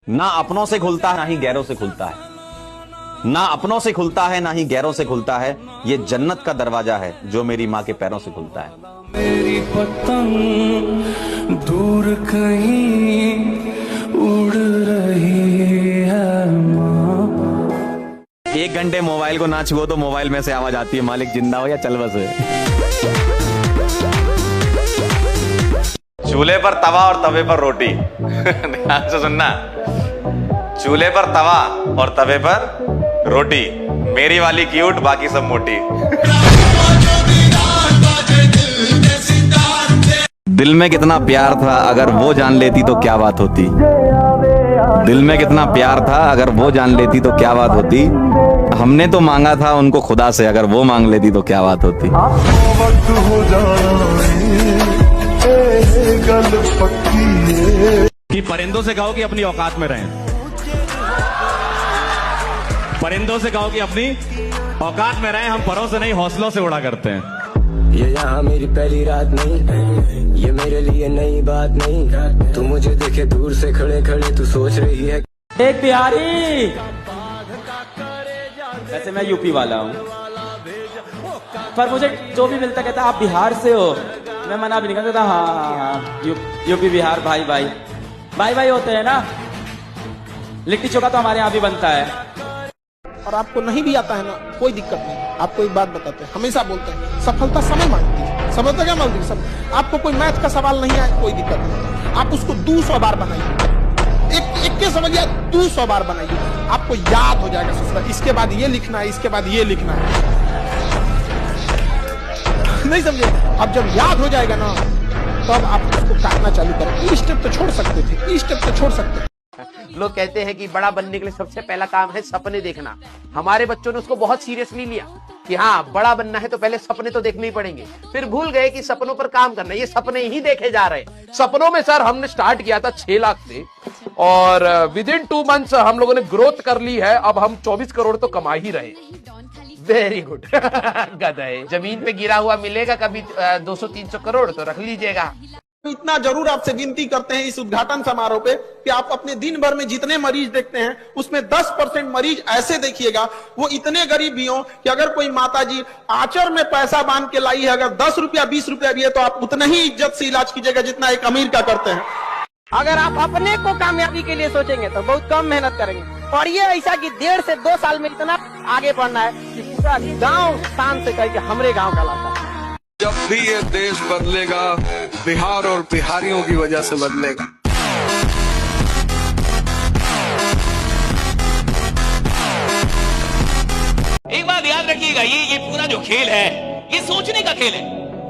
ना अपनों से खुलता है ना ही गैरों से खुलता है, ना अपनों से खुलता है ना ही गैरों से खुलता है। ये जन्नत का दरवाजा है जो मेरी माँ के पैरों से खुलता है। मेरी पतंग दूर कहीं उड़ रही है माँ। 1 घंटे मोबाइल को ना छुओ तो मोबाइल में से आवाज आती है, मालिक जिंदा हो या चल बस। चूल्हे पर तवा और तवे पर रोटी। ध्यान से सुनना, चूल्हे पर तवा और तवे पर रोटी, मेरी वाली क्यूट बाकी सब मोटी। दिल में कितना प्यार था अगर वो जान लेती तो क्या बात होती। दिल में कितना प्यार था अगर वो जान लेती तो क्या बात होती। हमने तो मांगा था उनको खुदा से, अगर वो मांग लेती तो क्या बात होती। कि परिंदों से कहो कि अपनी औकात में रहें, परिंदों से कहो कि अपनी औकात में रहें। हम परों से नहीं हौसलों से उड़ा करते हैं। ये यहाँ मेरी पहली रात नहीं, ये मेरे लिए नई बात नहीं। तू मुझे देखे दूर से खड़े खड़े तू सोच रही है एक बिहारी। वैसे मैं यूपी वाला हूँ, पर मुझे जो भी मिलता कहता आप बिहार से हो, मैं मना भी नहीं करता। हाँ, यूपी बिहार भाई भाई भाई भाई होते हैं ना। लिट्टी चोखा तो हमारे यहाँ भी बनता है। और आपको नहीं भी आता है ना, कोई दिक्कत नहीं। आपको एक बात बताते हैं, हमेशा बोलते हैं सफलता समय मांगती है। समझते क्या मांगती है? सब आपको कोई मैथ का सवाल नहीं आए, कोई दिक्कत नहीं, आप उसको 200 बार बनाइए। एक के समझिए 200 बार बनाइए, आपको याद हो जाएगा। ससुराल इसके बाद ये लिखना है, इसके बाद ये लिखना है। नहीं समझे? अब जब याद हो जाएगा ना, तब आप उसको काटना चालू करें। ई स्टेप तो छोड़ सकते थे, ई स्टेप तो छोड़ सकते थे। लोग कहते हैं कि बड़ा बनने के लिए सबसे पहला काम है सपने देखना। हमारे बच्चों ने उसको बहुत सीरियसली लिया कि हाँ बड़ा बनना है तो पहले सपने तो देखने ही पड़ेंगे। फिर भूल गए कि सपनों पर काम करना, ये सपने ही देखे जा रहे हैं। सपनों में सर हमने स्टार्ट किया था 6 लाख से, और विद इन 2 मंथ्स हम लोगों ने ग्रोथ कर ली है। अब हम 24 करोड़ तो कमा ही रहे। Very good. गधे, जमीन पे गिरा हुआ मिलेगा कभी 200-300 करोड़ तो रख लीजिएगा। इतना जरूर आपसे विनती करते हैं इस उद्घाटन समारोह पे कि आप अपने दिन भर में जितने मरीज देखते हैं उसमें 10% मरीज ऐसे देखिएगा, वो इतने गरीब भी हों कि अगर कोई माताजी आचर में पैसा बांध के लाई है, अगर 10 रुपया 20 रुपया भी है तो आप उतना ही इज्जत से इलाज कीजिएगा जितना एक अमीर का करते हैं। अगर आप अपने को कामयाबी के लिए सोचेंगे तो बहुत कम मेहनत करेंगे। और ये ऐसा कि 1.5 से 2 साल में इतना आगे बढ़ना है कि पूरा गांव शान से कहे कि हमारे गांव का लड़का। जब भी ये देश बदलेगा, बिहार और बिहारियों की वजह से बदलेगा। एक बात याद रखिएगा, ये पूरा जो खेल है ये सोचने का खेल है।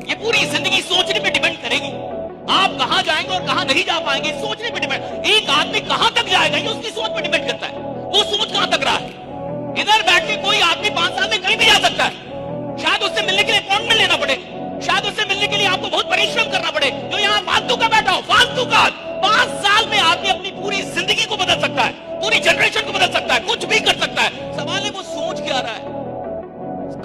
ये पूरी जिंदगी सोचने पे डिपेंड करेगी। आप कहां जाएंगे और कहां नहीं जा पाएंगे सोचने पे डिपेंड। एक आदमी कहां तक जाएगा ये उसकी सोच पे डिपेंड करता है। वो सोच कहां तक रहा है। इधर बैठ के कोई आदमी 5 साल में कहीं भी जा सकता है। शायद उससे मिलने के लिए अपॉइंटमेंट लेना पड़े, शायद उससे मिलने के लिए आपको बहुत परिश्रम करना पड़े। जो यहाँ फालतू का बैठा हो, फालतू का 5 साल में आदमी अपनी पूरी जिंदगी को बदल सकता है, पूरी जनरेशन को बदल सकता है, कुछ भी कर सकता है। सवाल है वो सोच क्या रहा है,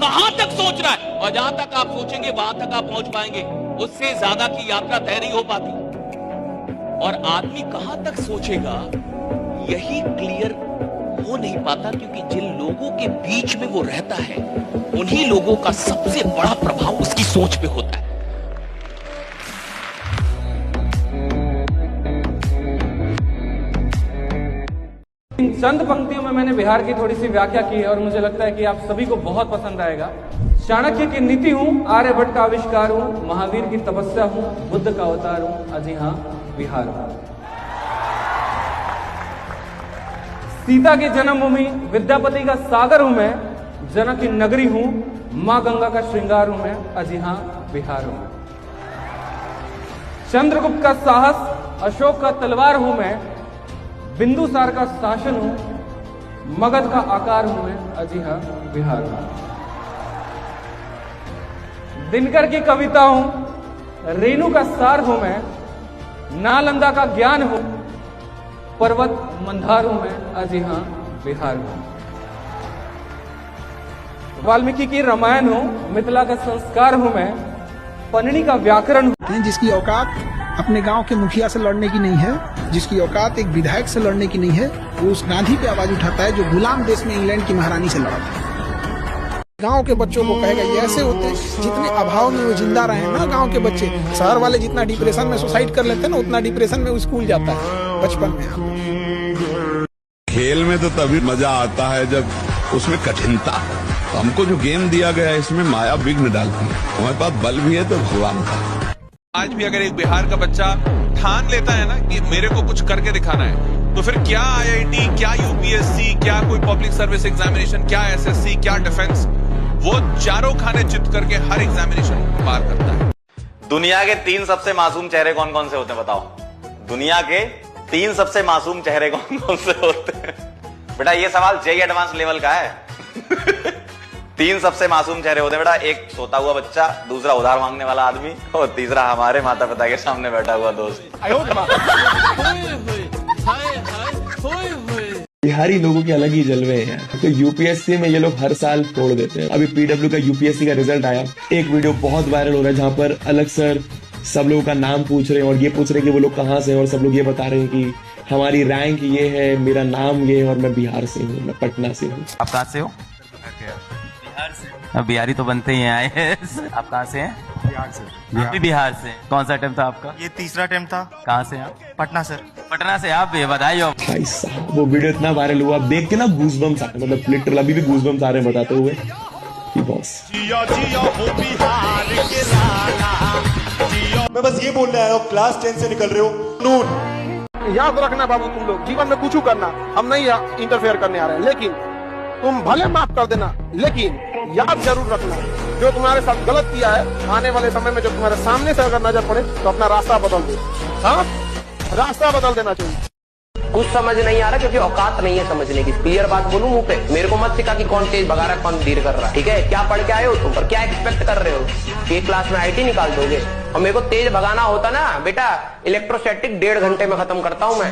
कहां तक सोच रहा है। और जहां तक आप सोचेंगे वहां तक आप पहुंच पाएंगे। उससे ज्यादा की यात्रा तय नहीं हो पाती। और आदमी कहां तक सोचेगा यही क्लियर हो नहीं पाता, क्योंकि जिन लोगों के बीच में वो रहता है उन्हीं लोगों का सबसे बड़ा प्रभाव उसकी सोच पे होता है। इन चंद पंक्तियों में मैंने बिहार की थोड़ी सी व्याख्या की है और मुझे लगता है कि आप सभी को बहुत पसंद आएगा। चाणक्य की नीति हूं, आर्यभट्ट का आविष्कार हूं, महावीर की तपस्या हूं, बुद्ध का अवतार हूं, अजी हां बिहार हूं। सीता की जन्मभूमि, विद्यापति का सागर हूं मैं, जनक की नगरी हूं, मां गंगा का श्रृंगार हूं मैं, अजी हां बिहार हूं। चंद्रगुप्त का साहस, अशोक का तलवार हूं मैं, बिंदुसार का शासन हूं, मगध का आकार हूं मैं, अजी हां बिहार हूं। दिनकर की कविता हूं, रेणु का सार हूं मैं, नालंदा का ज्ञान हूं, पर्वत मंदार हूं मैं, अजी हां बिहार हूं। वाल्मीकि की रामायण हूं, मिथिला का संस्कार हूं मैं, पन्नी का व्याकरण हूं। जिसकी औकात अपने गांव के मुखिया से लड़ने की नहीं है, जिसकी औकात एक विधायक से लड़ने की नहीं है, वो उस गांधी पे आवाज उठाता है जो गुलाम देश में इंग्लैंड की महारानी से लड़ा था। गांव के बच्चों को कहेगा ये ऐसे होते जितने अभाव में वो जिंदा रहे ना गांव के बच्चे। शहर वाले जितना डिप्रेशन में सुसाइड कर लेते हैं ना, उतना डिप्रेशन में वो स्कूल जाता है बचपन में। खेल में तो तभी मजा आता है जब उसमें कठिनता हो। तो हमको जो गेम दिया गया है इसमें माया विघ्न डालती है। हमारे पास बल भी है तो भगवान का। आज भी अगर एक बिहार का बच्चा ठान लेता है ना कि मेरे को कुछ करके दिखाना है, तो फिर क्या IIT, क्या UPSC, क्या कोई पब्लिक सर्विस एग्जामिनेशन, क्या SSC, क्या डिफेंस, वो चारों खाने चित करके हर एग्जामिनेशन पार करता है। दुनिया के 3 सबसे मासूम चेहरे कौन कौन से होते हैं बताओ? दुनिया के 3 सबसे मासूम चेहरे कौन कौन से होते हैं? बेटा ये सवाल जेईई एडवांस लेवल का है। 3 सबसे मासूम चेहरे होते हैं बेटा। एक सोता हुआ बच्चा, दूसरा उधार मांगने वाला आदमी, और तीसरा हमारे माता पिता के सामने बैठा हुआ दोस्त। बिहारी लोगों के अलग ही जलवे हैं। तो यूपीएससी में ये लोग हर साल तोड़ देते हैं। अभी पीडब्ल्यू का यूपीएससी का रिजल्ट आया, एक वीडियो बहुत वायरल हो रहा है जहां पर अलग सर सब लोगों का नाम पूछ रहे हैं और ये पूछ रहे हैं कि वो लोग कहाँ से हैं, और सब लोग ये बता रहे हैं कि हमारी रैंक ये है, मेरा नाम ये है और मैं बिहार से हूँ, मैं पटना से हूँ। आप कहाँ से हो? बिहार से। अब बिहारी तो बनते ही हैं IAS। आप कहाँ से हैं? बिहार से। आप भी बिहार से। कौन सा अटेम्प्ट था आपका? ये तीसरा अटेम्प्ट था। कहाँ से आप? पटना सर। पटना से। आप भी बधाई हो। भाई साहब वो वीडियो इतना वायरल हुआ, देख के ना गूज़बम्स आ रहे, मतलब लिटरल अभी भी गूज़बम्स आ रहे हैं बताते हुए कि बॉस। मैं बस ये बोलने आया हूँ, क्लास 10 से निकल रहे हो नून। याद रखना बाबू, तुम लोग जीवन में कुछ करना, हम नहीं इंटरफेयर करने आ रहे हैं, लेकिन तुम भले माफ कर देना, लेकिन याद जरूर रखना जो तुम्हारे साथ गलत किया है, आने वाले समय में जब तुम्हारे सामने से अगर नजर पड़े तो अपना रास्ता बदल दो। हाँ, रास्ता बदल देना चाहिए। कुछ समझ नहीं आ रहा क्योंकि औकात नहीं है समझने की। क्लियर बात बोलूं मुंह पे, मेरे को मत सिखा कि कौन तेज भगा रहा है, कौन धीरे कर रहा है। ठीक है, क्या पढ़ के आए हो तुम और क्या एक्सपेक्ट कर रहे हो? एक क्लास में IIT निकाल दोगे? और मेरे को तेज भगाना होता ना बेटा, इलेक्ट्रोस्टैटिक 1.5 घंटे में खत्म करता हूं मैं।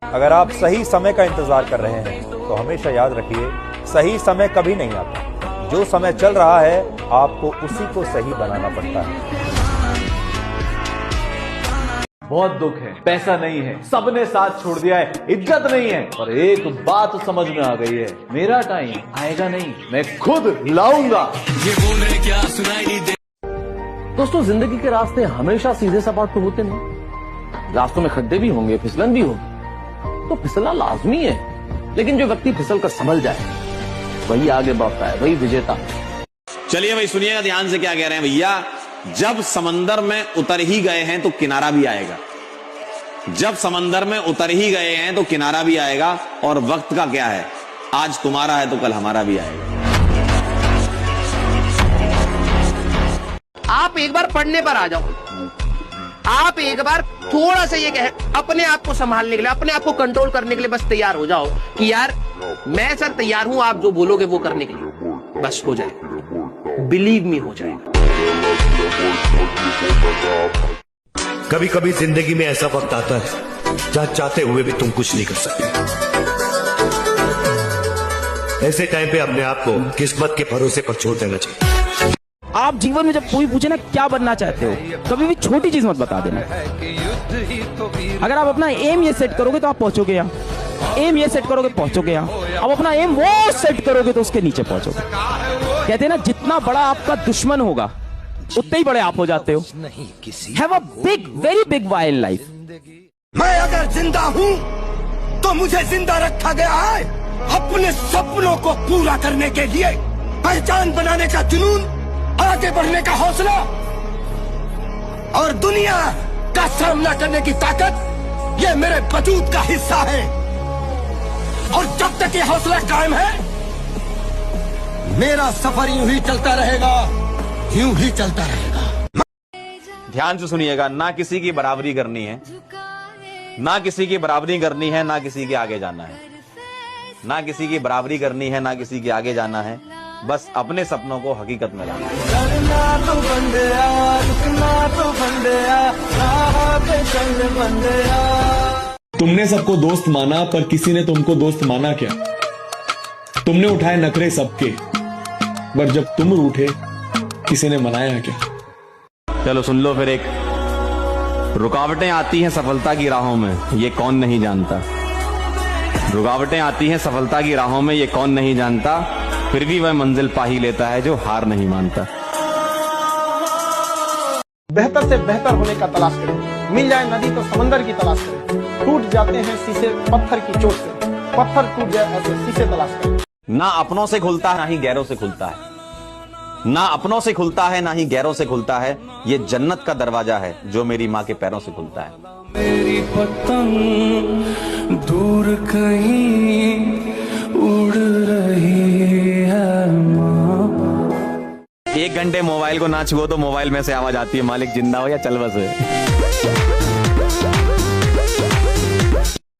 अगर आप सही समय का इंतजार कर रहे हैं तो हमेशा याद रखिए, सही समय कभी नहीं आता। जो समय चल रहा है आपको उसी को सही बनाना पड़ता है। बहुत दुख है, पैसा नहीं है, सबने साथ छोड़ दिया है, इज्जत नहीं है, और एक बात समझ में आ गई है, मेरा टाइम आएगा नहीं, मैं खुद लाऊंगा। ये बोल रहे क्या सुनाई नहीं दे। दोस्तों जिंदगी के रास्ते हमेशा सीधे सपाट तो होते नहीं, रास्तों में खड्डे भी होंगे, फिसलन भी होगी, तो फिसलना लाजमी है, लेकिन जो व्यक्ति फिसल कर संभल जाए वही आगे बढ़ता है, वही विजेता। चलिए भाई सुनिएगा ध्यान से क्या कह रहे हैं भैया। जब समंदर में उतर ही गए हैं तो किनारा भी आएगा। जब समंदर में उतर ही गए हैं तो किनारा भी आएगा, और वक्त का क्या है, आज तुम्हारा है तो कल हमारा भी आएगा। आप एक बार पढ़ने पर आ जाओ, आप एक बार थोड़ा सा ये कहे अपने आप को संभालने के लिए, अपने आप को कंट्रोल करने के लिए बस तैयार हो जाओ कि यार मैं सर तैयार हूं, आप जो बोलोगे वो करने के लिए, बस हो जाए, बिलीव मी हो जाएगा। कभी कभी जिंदगी में ऐसा वक्त आता है जहां चाहते हुए भी तुम कुछ नहीं कर सकते। ऐसे टाइम पे अपने आप को किस्मत के भरोसे पर छोड़ देना चाहिए। आप जीवन में जब कोई पूछे ना क्या बनना चाहते हो, कभी भी छोटी चीज मत बता देना। अगर आप अपना एम ये सेट करोगे तो आप पहुंचोगे यहाँ, एम ये सेट करोगे पहुंचोगे यहाँ। अब अपना एम वो सेट करोगे तो उसके नीचे पहुंचोगे। कहते हैं ना जितना बड़ा आपका दुश्मन होगा उतने ही बड़े आप हो जाते हो। Have a big, very big why in life. मैं अगर जिंदा हूं तो मुझे जिंदा रखा गया है अपने सपनों को पूरा करने के लिए, पहचान बनाने का जुनून, आगे बढ़ने का हौसला और दुनिया का सामना करने की ताकत, ये मेरे वजूद का हिस्सा है। और जब तक ये हौसला कायम है, मेरा सफर यूं ही चलता रहेगा, यूं ही चलता रहेगा। ध्यान से सुनिएगा, ना किसी की बराबरी करनी है, ना किसी की बराबरी करनी है, ना किसी के आगे जाना है, ना किसी की बराबरी करनी है, ना किसी के आगे जाना है, बस अपने सपनों को हकीकत में लाना है। तुमने सबको दोस्त माना पर किसी ने तुमको दोस्त माना क्या? तुमने उठाए नखरे सबके, पर जब तुम रूठे किसी ने मनाया क्या? चलो सुन लो फिर एक रुकावटें आती हैं सफलता की राहों में, ये कौन नहीं जानता। रुकावटें आती हैं सफलता की राहों में, ये कौन नहीं जानता। फिर भी वह मंजिल पा ही लेता है जो हार नहीं मानता। बेहतर से बेहतर होने का तलाश करें। मिल जाए नदी तो समंदर की तलाश करें। टूट जाते हैं शीशे पत्थर की चोट से, पत्थर टूट जाए ऐसे शीशे तलाश करें। ना अपनों से खुलता है ना ही गैरों से खुलता है, ना अपनों से खुलता है ना ही गैरों से खुलता है। ये जन्नत का दरवाजा है जो मेरी माँ के पैरों से खुलता है। मेरी पतंग दूर कहीं उड़ रही है माँ। 1 घंटे मोबाइल को ना छुओ तो मोबाइल में से आवाज आती है, मालिक जिंदा हो या चल बसे।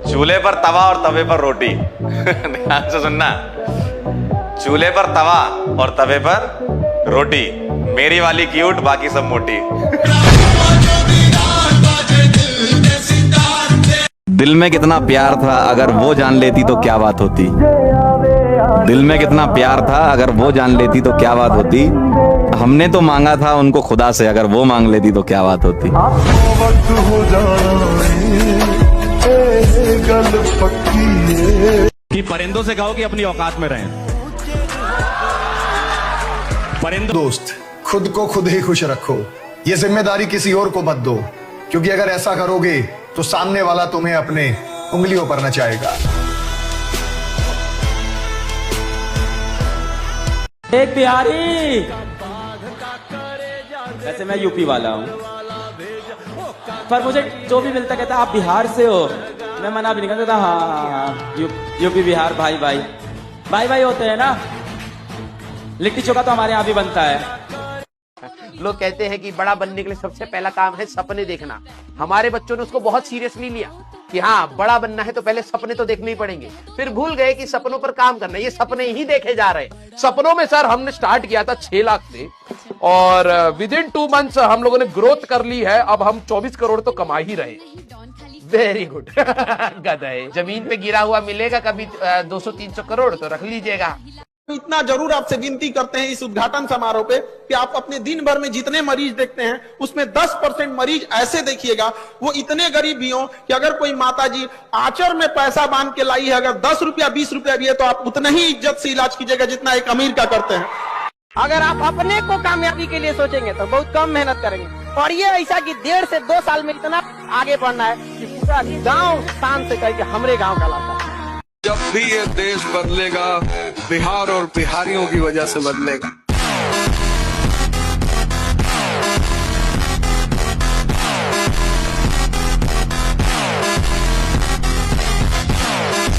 चूल्हे पर तवा और तवे पर रोटी। ध्यान से सुनना, चूल्हे पर तवा और तवे पर रोटी, मेरी वाली क्यूट बाकी सब मोटी। दिल में कितना प्यार था अगर वो जान लेती तो क्या बात होती। दिल में कितना प्यार था अगर वो जान लेती तो क्या बात होती। हमने तो मांगा था उनको खुदा से, अगर वो मांग लेती तो क्या बात होती। कि परिंदों से कहो कि अपनी औकात में रहें। परिंदों दोस्त, खुद को खुद ही खुश रखो, ये जिम्मेदारी किसी और को मत दो, क्योंकि अगर ऐसा करोगे तो सामने वाला तुम्हें अपने उंगलियों पर नचाएगा। एक बिहारी, वैसे मैं यूपी वाला हूँ, पर मुझे जो भी मिलता कहता आप बिहार से हो, मैं मना भी नहीं करता। हाँ, यूपी बिहार भाई भाई भाई भाई होते हैं ना। लिट्टी चोखा तो हमारे यहाँ भी बनता है। लोग कहते हैं कि बड़ा बनने के लिए सबसे पहला काम है सपने देखना। हमारे बच्चों ने उसको बहुत सीरियसली लिया कि हाँ बड़ा बनना है तो पहले सपने तो देखने ही पड़ेंगे। फिर भूल गए कि सपनों पर काम करना, ये सपने ही देखे जा रहे हैं। सपनों में सर हमने स्टार्ट किया था 6 लाख से और विद इन 2 मंथ्स हम लोगों ने ग्रोथ कर ली है। अब हम 24 करोड़ तो कमा ही रहे। Very good. गधे, जमीन पे गिरा हुआ मिलेगा कभी 200-300 करोड़ तो रख लीजिएगा। इतना जरूर आपसे विनती करते हैं इस उद्घाटन समारोह पे कि आप अपने दिन भर में जितने मरीज देखते हैं उसमें 10% मरीज ऐसे देखिएगा वो इतने गरीब भी हों कि अगर कोई माताजी आचर में पैसा बांध के लाई है, अगर 10 रुपया 20 रुपया भी है तो आप उतना ही इज्जत से इलाज कीजिएगा जितना एक अमीर का करते हैं। अगर आप अपने को कामयाबी के लिए सोचेंगे तो बहुत कम मेहनत करेंगे। और ये ऐसा कि 1.5 से 2 साल में इतना आगे बढ़ना है कि पूरा गांव शान से कहे कि हमारे गांव का लाता है। जब भी ये देश बदलेगा बिहार और बिहारियों की वजह से बदलेगा।